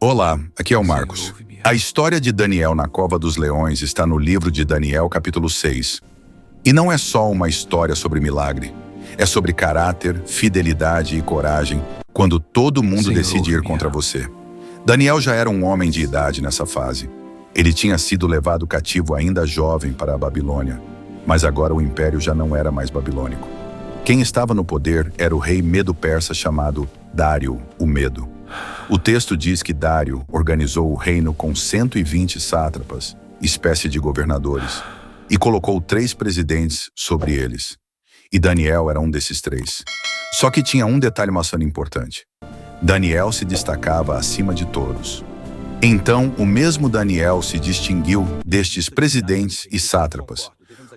Olá, aqui é o Marcos. A história de Daniel na Cova dos Leões está no livro de Daniel, capítulo 6. E não é só uma história sobre milagre. É sobre caráter, fidelidade e coragem quando todo mundo decide ir contra você. Daniel já era um homem de idade nessa fase. Ele tinha sido levado cativo ainda jovem para a Babilônia, mas agora o império já não era mais babilônico. Quem estava no poder era o rei medo-persa chamado Dário, o Medo. O texto diz que Dário organizou o reino com 120 sátrapas, espécie de governadores, e colocou 3 presidentes sobre eles. E Daniel era um desses 3. Só que tinha um detalhe bastante importante. Daniel se destacava acima de todos. Então, o mesmo Daniel se distinguiu destes presidentes e sátrapas,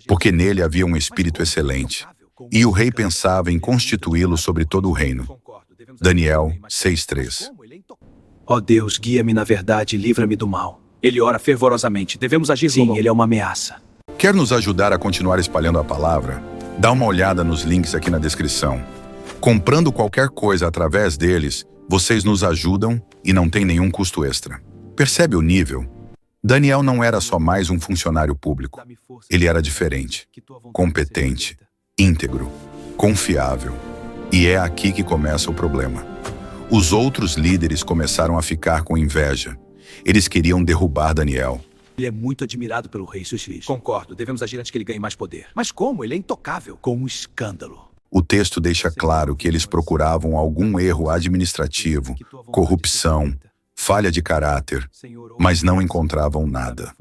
porque nele havia um espírito excelente, e o rei pensava em constituí-lo sobre todo o reino. Daniel 6:3. Ó Deus, guia-me na verdade e livra-me do mal. Ele ora fervorosamente. Devemos agir Sim, ele é uma ameaça. Quer nos ajudar a continuar espalhando a palavra? Dá uma olhada nos links aqui na descrição. Comprando qualquer coisa através deles, vocês nos ajudam e não tem nenhum custo extra. Percebe o nível? Daniel não era só mais um funcionário público. Ele era diferente, competente, íntegro, confiável. E é aqui que começa o problema. Os outros líderes começaram a ficar com inveja. Eles queriam derrubar Daniel. Ele é muito admirado pelo rei Suslis. Concordo, devemos agir antes que ele ganhe mais poder. Mas como? Ele é intocável. Com um escândalo. O texto deixa claro que eles procuravam algum erro administrativo, corrupção, falha de caráter, mas não encontravam nada.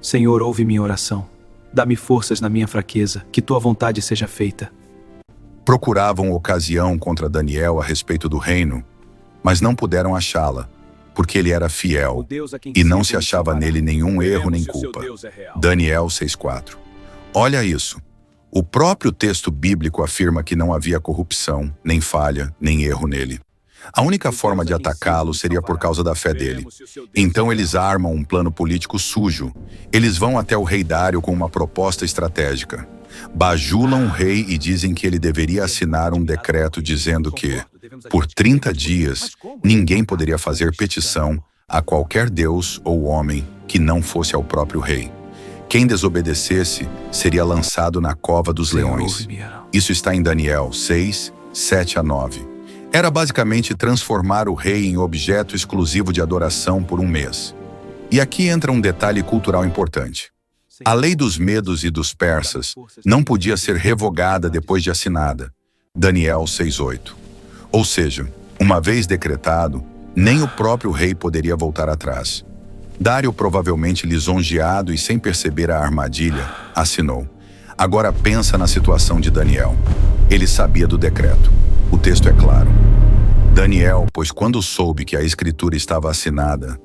Senhor, ouve minha oração. Dá-me forças na minha fraqueza, que tua vontade seja feita. Procuravam ocasião contra Daniel a respeito do reino, mas não puderam achá-la, porque ele era fiel e não se achava nele nenhum erro nem culpa. Daniel 6:4. Olha isso. O próprio texto bíblico afirma que não havia corrupção, nem falha, nem erro nele. A única forma de atacá-lo seria por causa da fé dele. Então eles armam um plano político sujo. Eles vão até o rei Dário com uma proposta estratégica. Bajulam o rei e dizem que ele deveria assinar um decreto dizendo que, por 30 dias, ninguém poderia fazer petição a qualquer deus ou homem que não fosse ao próprio rei. Quem desobedecesse seria lançado na cova dos leões. Isso está em Daniel 6, 7-9. Era basicamente transformar o rei em objeto exclusivo de adoração por um mês. E aqui entra um detalhe cultural importante. A lei dos medos e dos persas não podia ser revogada depois de assinada. Daniel 6:8. Ou seja, uma vez decretado, nem o próprio rei poderia voltar atrás. Dário, provavelmente lisonjeado e sem perceber a armadilha, assinou. Agora pensa na situação de Daniel. Ele sabia do decreto. O texto é claro. Daniel, pois quando soube que a escritura estava assinada,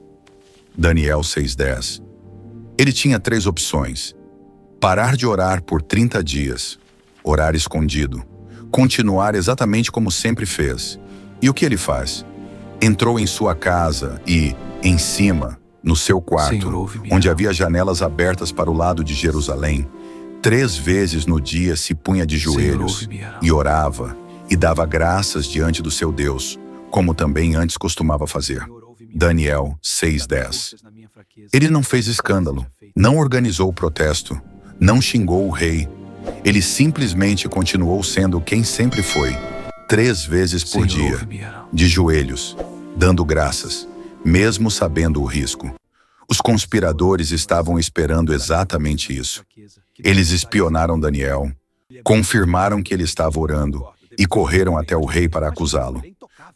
Daniel 6:10, ele tinha 3 opções. Parar de orar por 30 dias, orar escondido, continuar exatamente como sempre fez. E o que ele faz? Entrou em sua casa e, em cima, no seu quarto, onde havia janelas abertas para o lado de Jerusalém, 3 vezes no dia se punha de joelhos e orava e dava graças diante do seu Deus, como também antes costumava fazer. Daniel 6:10. Ele não fez escândalo, não organizou o protesto, não xingou o rei. Ele simplesmente continuou sendo quem sempre foi, 3 vezes por dia, de joelhos, dando graças, mesmo sabendo o risco. Os conspiradores estavam esperando exatamente isso. Eles espionaram Daniel, confirmaram que ele estava orando e correram até o rei para acusá-lo.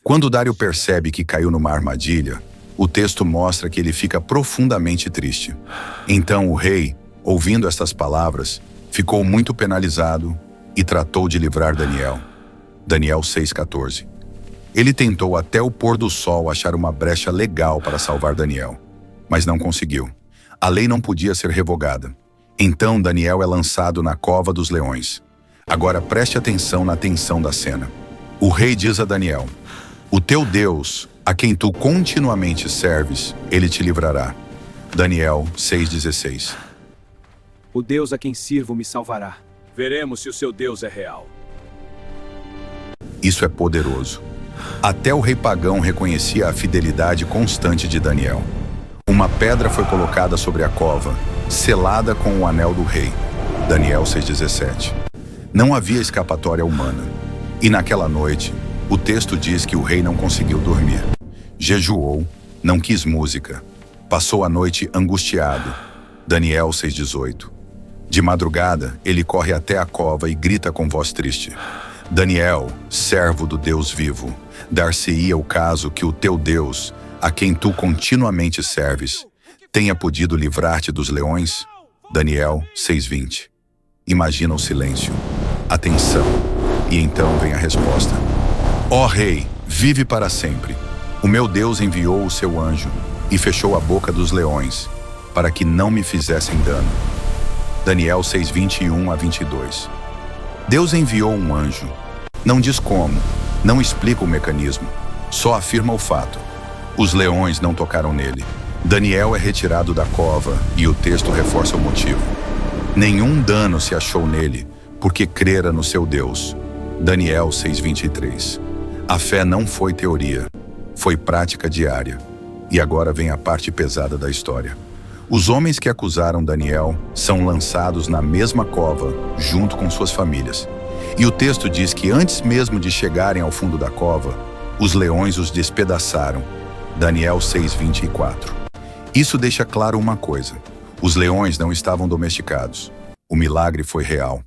Quando Dário percebe que caiu numa armadilha, o texto mostra que ele fica profundamente triste. Então o rei, ouvindo estas palavras, ficou muito penalizado e tratou de livrar Daniel. Daniel 6:14. Ele tentou até o pôr do sol achar uma brecha legal para salvar Daniel, mas não conseguiu. A lei não podia ser revogada. Então Daniel é lançado na cova dos leões. Agora preste atenção na tensão da cena. O rei diz a Daniel: "O teu Deus, a quem tu continuamente serves, ele te livrará." Daniel 6:16. O Deus a quem sirvo me salvará. Veremos se o seu Deus é real. Isso é poderoso. Até o rei pagão reconhecia a fidelidade constante de Daniel. Uma pedra foi colocada sobre a cova, selada com o anel do rei. Daniel 6,17. Não havia escapatória humana. E naquela noite, o texto diz que o rei não conseguiu dormir. Jejuou, não quis música. Passou a noite angustiado. Daniel 6,18. De madrugada, ele corre até a cova e grita com voz triste: Daniel, servo do Deus vivo, dar-se-ia o caso que o teu Deus, a quem tu continuamente serves, tenha podido livrar-te dos leões? Daniel 6,20. Imagina o silêncio, a tensão, e então vem a resposta: Ó rei, vive para sempre. O meu Deus enviou o seu anjo e fechou a boca dos leões, para que não me fizessem dano. Daniel 6:21-22. Deus enviou um anjo. Não diz como, não explica o mecanismo, só afirma o fato. Os leões não tocaram nele. Daniel é retirado da cova e o texto reforça o motivo. Nenhum dano se achou nele, porque crera no seu Deus. Daniel 6:23. A fé não foi teoria, foi prática diária. E agora vem a parte pesada da história. Os homens que acusaram Daniel são lançados na mesma cova, junto com suas famílias. E o texto diz que antes mesmo de chegarem ao fundo da cova, os leões os despedaçaram. Daniel 6:24. Isso deixa claro uma coisa: os leões não estavam domesticados. O milagre foi real.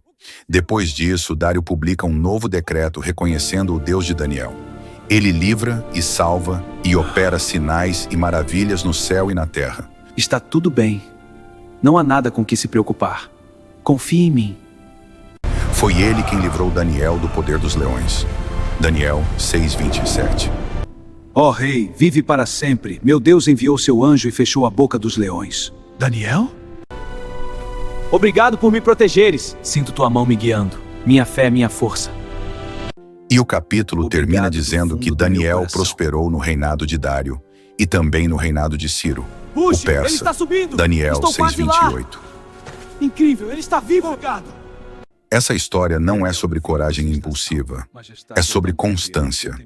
Depois disso, Dário publica um novo decreto reconhecendo o Deus de Daniel. Ele livra e salva e opera sinais e maravilhas no céu e na terra. Está tudo bem. Não há nada com que se preocupar. Confie em mim. Foi ele quem livrou Daniel do poder dos leões. Daniel 6:27. Ó rei, vive para sempre. Meu Deus enviou seu anjo e fechou a boca dos leões. Daniel? Obrigado por me protegeres. Sinto tua mão me guiando. Minha fé é minha força. E o capítulo termina Obrigado dizendo do que fundo do meu Daniel coração. prosperou no reinado de Dário e também no reinado de Ciro, Puxe, o persa. ele está subindo. Daniel Estou quase lá. 6:28. Incrível, ele está vivo. Obrigado. Essa história não é sobre coragem impulsiva, é sobre constância.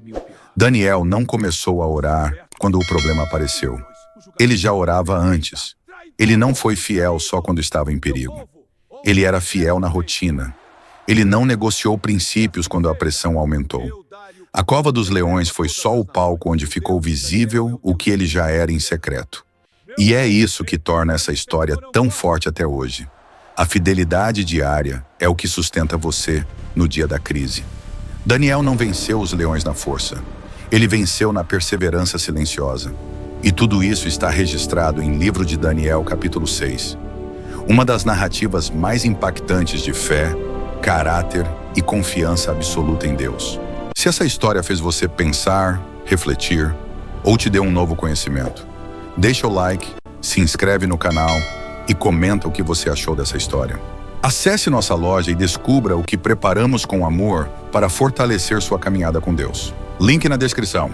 Daniel não começou a orar quando o problema apareceu. Ele já orava antes. Ele não foi fiel só quando estava em perigo. Ele era fiel na rotina. Ele não negociou princípios quando a pressão aumentou. A cova dos leões foi só o palco onde ficou visível o que ele já era em secreto. E é isso que torna essa história tão forte até hoje. A fidelidade diária é o que sustenta você no dia da crise. Daniel não venceu os leões na força. Ele venceu na perseverança silenciosa. E tudo isso está registrado em Livro de Daniel, capítulo 6. Uma das narrativas mais impactantes de fé, caráter e confiança absoluta em Deus. Se essa história fez você pensar, refletir ou te deu um novo conhecimento, deixa o like, se inscreve no canal e comenta o que você achou dessa história. Acesse nossa loja e descubra o que preparamos com amor para fortalecer sua caminhada com Deus. Link na descrição.